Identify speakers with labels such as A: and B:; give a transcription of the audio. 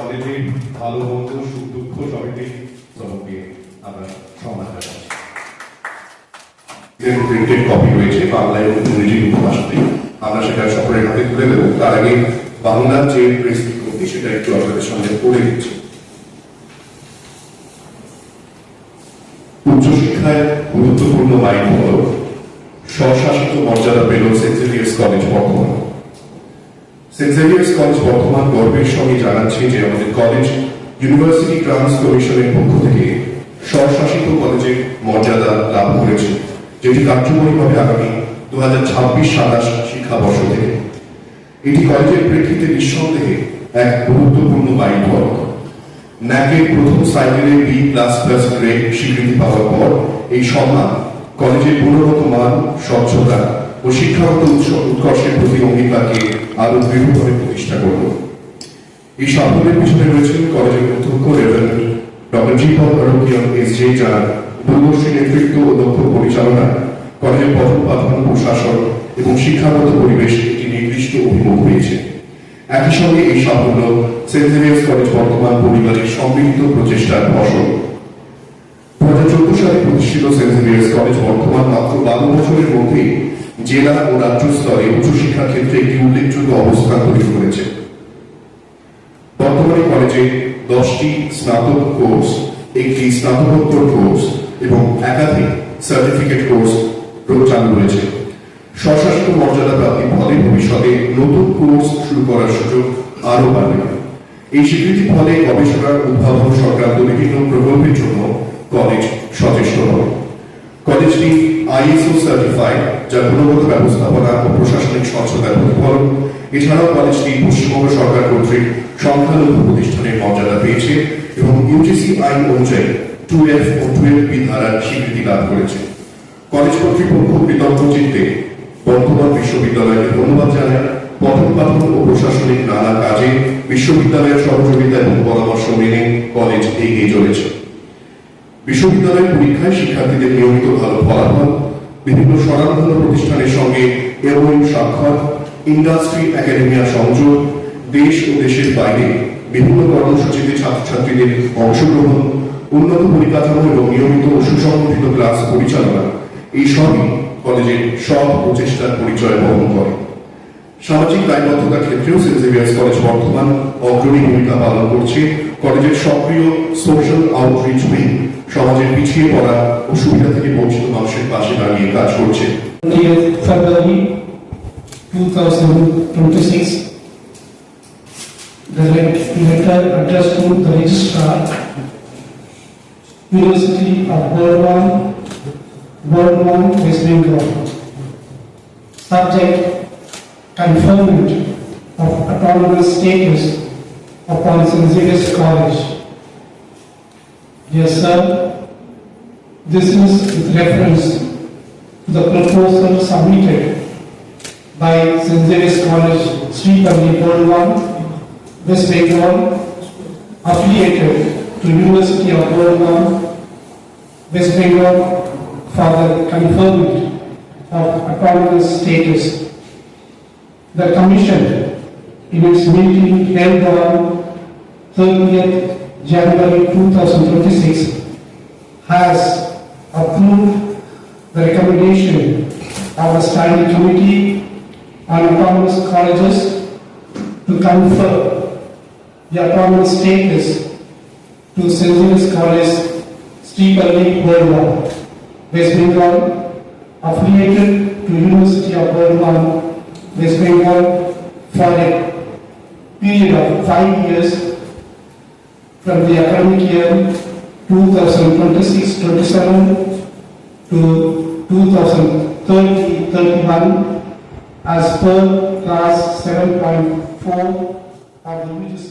A: কলেজের ভালো মন্দ সুখ দুঃখ সবাইকে সবকে আমরা সম্মান জানাচ্ছি। প্রিন্টেড কপি রয়েছে বাংলায় এবং ইংরেজি দুটো ভাষাতেই, আমরা সেটা সকলের হাতে তুলে দেবো। তার আগে বাংলার যে প্রেস বিজ্ঞপ্তি সেটা একটু আপনাদের সামনে পড়ে দিচ্ছি। উচ্চশিক্ষায় গুরুত্বপূর্ণ মাইলফলক, স্বশাসিত মর্যাদা পেল saint Xavier's college Bardhaman. Saint Xavier's college Bardhaman গর্বের সঙ্গে জানাচ্ছে যে আমাদের কলেজ ইউনিভার্সিটি ট্রান্স কমিশনের পক্ষ থেকে স্বশাসিত কলেজের মর্যাদা লাভ করেছে, যেটি কার্যকরীভাবে আগামী 2026-27 শিক্ষাবর্ষ থেকে। এটি কলেজের প্রেক্ষিতে নিঃসন্দেহে এক গুরুত্বপূর্ণ মাইলফলক। ন্যাকের প্রথম সাইকেলে B++ গ্রেড স্বীকৃতি পাওয়ার পর এই সম্মান কলেজের গুণগত মান, স্বচ্ছতা ও শিক্ষাগত উৎকর্ষের প্রতি অঙ্গীকারকে আরো দৃঢ়ভাবে প্রতিষ্ঠা করল। এই সাফল্যের পিছনে রয়েছেন কলেজের অধ্যক্ষ রেভারেন্ড ডক্টর জি পল আরোকিয়ান এসজে, যার দূরদর্শী নেতৃত্ব ও দক্ষ পরিচালনা কলেজের পঠন পাঠন, প্রশাসন এবং শিক্ষাগত পরিবেশ একটি নির্দিষ্ট অভিমুখ পেয়েছে। একই সঙ্গে এই সাফল্য সেন্ট জেভিয়ার্স কলেজ বর্তমান পরিবারের সম্মিলিত প্রচেষ্টার ফসল। 2014 সালে প্রতিষ্ঠিত সেন্ট জেভিয়ার্স কলেজ বর্তমান মাত্র 12 বছরের মধ্যে জেলা ও রাজ্য স্তরে উচ্চশিক্ষার ক্ষেত্রে একটি উল্লেখযোগ্য অবস্থান তৈরি করেছে। বর্তমানে কলেজে 10টি স্নাতক কোর্স, একটি স্নাতকোত্তর কোর্স এবং একাধিক সার্টিফিকেট কোর্স চালু রয়েছে। স্বশাসিত মর্যাদা প্রাপ্তির ফলে ভবিষ্যতে নতুন কোর্স শুরু করার সুযোগ আরো বাড়বে। এই স্বীকৃতির ফলে গবেষণার উদ্ভাবন সংক্রান্ত বিভিন্ন প্রকল্পের জন্য কলেজ সচেষ্ট হবে। কলেজটি ISO সার্টিফাইড, যার গুণগত ব্যবস্থাপনা ও প্রশাসনিক স্বচ্ছতার প্রতিফলন। এছাড়াও কলেজটি পশ্চিমবঙ্গ সরকার কর্তৃক সংখ্যালঘু প্রতিষ্ঠানের মর্যাদা পেয়েছে এবং UGC আইন অনুযায়ী 2F ও 2FB ধারার স্বীকৃতি লাভ করেছে। কলেজ কর্তৃপক্ষ কৃতজ্ঞ চিত্তে বর্ধমান বিশ্ববিদ্যালয়কে ধন্যবাদ জানায়। পঠন পাঠন ও প্রশাসনিক নানা কাজে বিশ্ববিদ্যালয়ের সহযোগিতা এবং পরামর্শ মেনে কলেজ এগিয়ে চলেছে। বিশ্ববিদ্যালয়ের পরীক্ষায় শিক্ষার্থীদের নিয়মিত ভালো ফলাফল, বিভিন্ন স্বনামধন্য প্রতিষ্ঠানের সঙ্গে MOU স্বাক্ষর, ইন্ডাস্ট্রি একাডেমিয়া সংযোগ, দেশ ও দেশের বাইরে বিভিন্ন কর্মসূচিতে ছাত্রছাত্রীদের অংশগ্রহণ, উন্নত পরিকাঠামো এবং নিয়মিত ও সুসংগঠিত ক্লাস পরিচালনা, এই সবই কলেজের সব প্রচেষ্টার পরিচয় বহন করে। সামাজিক দায়বদ্ধতার ক্ষেত্রেও সেন্ট জেভিয়ার্স কলেজ বর্তমান অগ্রণী ভূমিকা পালন করছে। কলেজের সক্রিয় সোশ্যাল আউটরিচ উইং সমাজের পিছিয়ে পড়া ও সুবিধা থেকে বঞ্চিত মানুষের পাশে দাঁড়িয়ে কাজ করছে।
B: February 2026, the letter addressed to the registrar, University of Burdwan, West Bengal. Subject: conferment of autonomous status upon St. Xavier's College. Dear sir, this is with reference to the proposal submitted by St. Xavier's College, Sripalli, Burdwan, West Bengal, affiliated to University of Burdwan, West Bengal, for the conferment of autonomous status. The Commission, in its meeting held on 30th January 2026, has approved the recommendation of a Standing Committee on Autonomous Colleges to confer the autonomous status to St. Xavier's College, Sripalli, Burdwan, West Bengal, affiliated to University of Burdwan, West Bengal, for a period of 5 years from the academic year 2026-27 to 2030-31 as per class 7.4 of the UGC